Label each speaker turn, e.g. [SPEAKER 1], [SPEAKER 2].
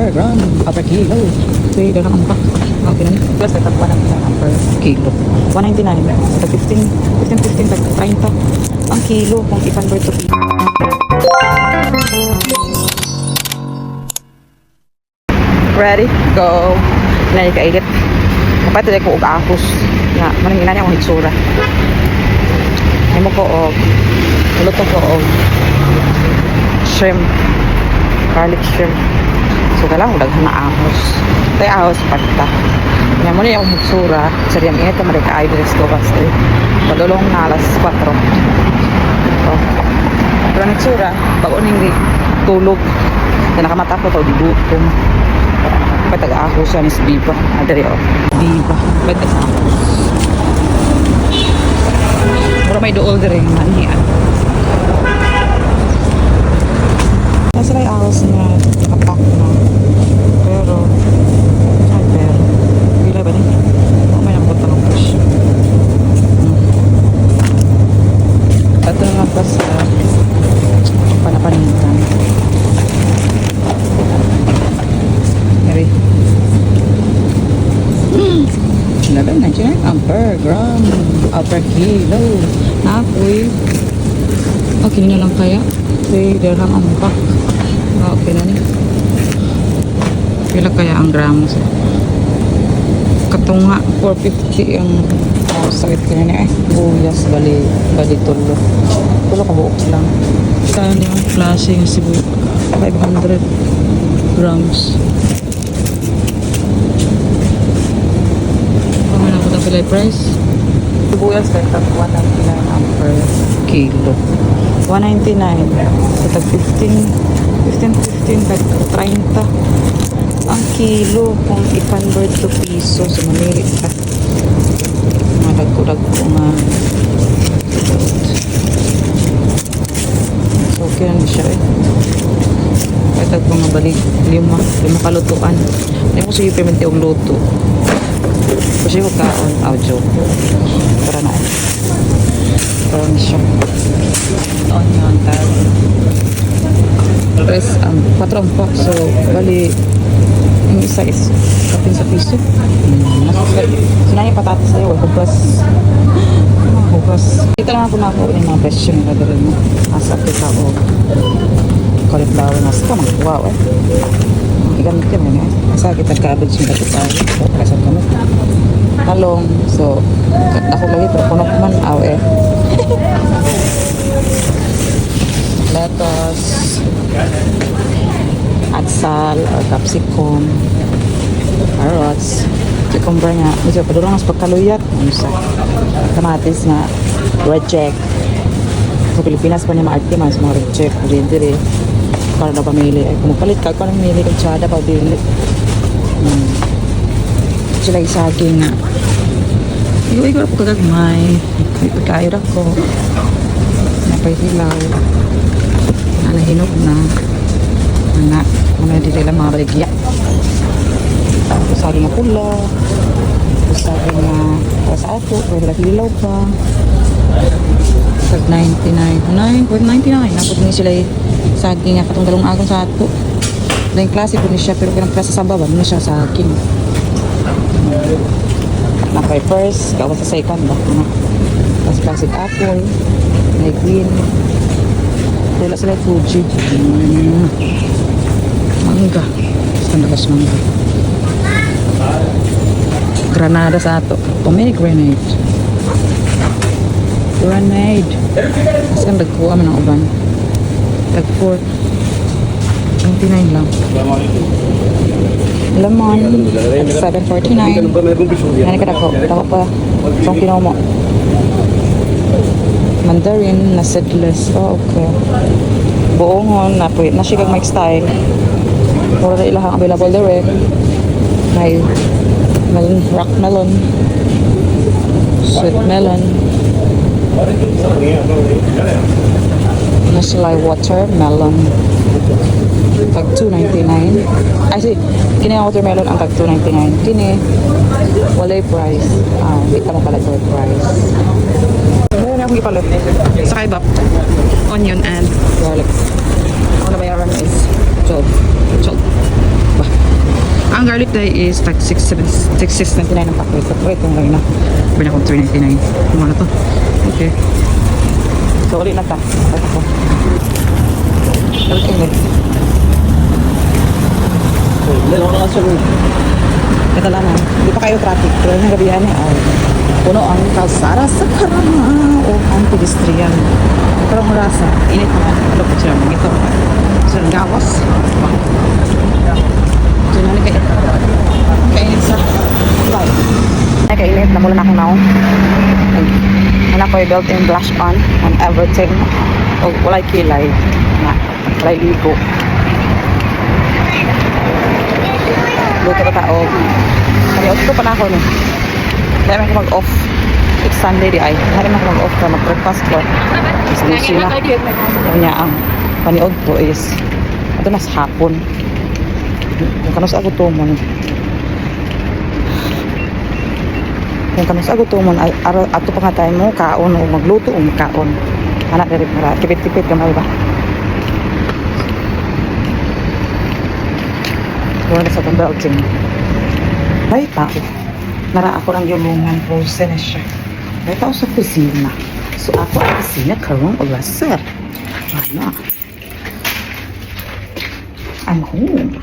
[SPEAKER 1] per gram per kilo. Say, dalang ang pa. Okay na. Plus, may tagpa ng per kilo. 199. Sa 15, 15, 30 ang kilo kung i-convert to kilo. Ready? Go! Nani kaigit. Kapatid ko og ahos. Na, manang inani akong hitsura. Ay mo ko og luto ko og shrimp. Garlic shrimp. So, kailangan ko daghan na ahos. Ito yung ahos pata. Yan mo na yung hitsura. Sa riyang init ka marika ay dress ko kasi. Padulong na alas 4. So, pero ang hitsura, bago nang tulog. Kaya nakamata ko ito, dibutom. Patag-ahos siya ni si Biba. Adari o. Biba. Ba't sa ahos? Pero may dool din manihan. Nasa may ahos na nakapak na. Pero bila ba niya? May napunta ng fish. Ito nga pa sa panapanitan. Hari. 11.99 per gram per kilo. Napoy. Okay na lang kaya. Say, darang ang pak. Okay na niya. Pila kaya ang gramos? Katunga, 450 ang sakit ka na niya eh. Buyas, bali tulo. Tulo ka buok lang. Saan yung klase yung sibu? 500 grams. Paman ako na pilay price? Sibuyas kaya tag 199 per kilo. 199 sa tag 15 tag 30 ang kilo kung i-convert to piso sa mamili ka mga dagko nga so okay lang siya eh kaya tag mga balik lima kalutuan hindi mo siya pimenti ang luto kasi yung kaon joke para na kaon siya onion tag tres 4 ang pak so bali yung isa is kapin sa piso sinaya patatas sa'yo hugas dito lang ako nakuha yung mga presyo nila dito mo asa kita o cauliflower mas ito mga wow eh igamit ka mo asa kita cabbage yung dati tayo kasi kami talong so ako lagi pero punok man aw eh lettuce atsal or capsicum carrots cucumber nga medyo padulong mas pagkaluyat kamatis nga red check sa Pilipinas pa niya maarte man sa mga red check dire para na pamili ay kumupalit ka kung namili kong tsada pa dili sila isaging nga igo po kagagmay may pagkayod ako napay-hilaw nahinog na anak mga dito lang mga baligya saging nga pula saging nga sa ato pwede lang hilaw pa sag 99 napot niya sila saging nga katong dalong agong sa ato na yung klase po niya siya pero kinang klase sa baba niya siya saging na kay first gawa sa second ba tapos classic apple may green wala sila Fuji mangga standardas mangga granada sa ato pomegranate mas kan dagkuha man ang uban tag 4 29 lang lemon 7.49 yan ka dako pa song kinomo mandarin na seedless okay buongon na po na siya kag mic style puro na ilahang available direct may rock melon sweet melon Nasilay watermelon tag 2.99 ay see kini ang watermelon ang tag 2.99 kini walay price hindi ka mo pala price meron akong ipalit sa kaibap onion and garlic ang nabayaran is 12 ba Ang garlic day is like 6.99 ang packet. So, ito lang na. Sabi na kong 3.99. Kung ano to? Okay. So, ulit na ta. Ito ko. Ulit. Ito lang na. Hindi pa kayo traffic. Pero yung gabihan eh, ay puno ang kalsara sa karama o ang pedestrian. Pero ang rasa, init naman. Ano po sila mga ito? Sir Gawas. Diyan na kayo. Kainit sa light. Ay, kainit. Namula na akong naong. Wala ko yung built-in blush on everything. O, wala'y kilay. Wala'y ligo. Luto ka tao. Kaya ko pa na ako no. Dahil may mag-off. It's Sunday di ay. Dahil may mag-off ka mag-breakfast ko. Is busy na. Kanya ang paniod ko is ito na sa hapon. Kung kanus ako tumon. Kung kanus ako tumon ay ato pa nga tayo mo kaon o magluto o magkaon. Anak dari para tipid-tipid ka ba? Wala na sa pang-belting. May tao. Nara ako ng yulungan po sa siya. May tao sa kusina. So ako ang kusina karong oras. Ano? I'm home.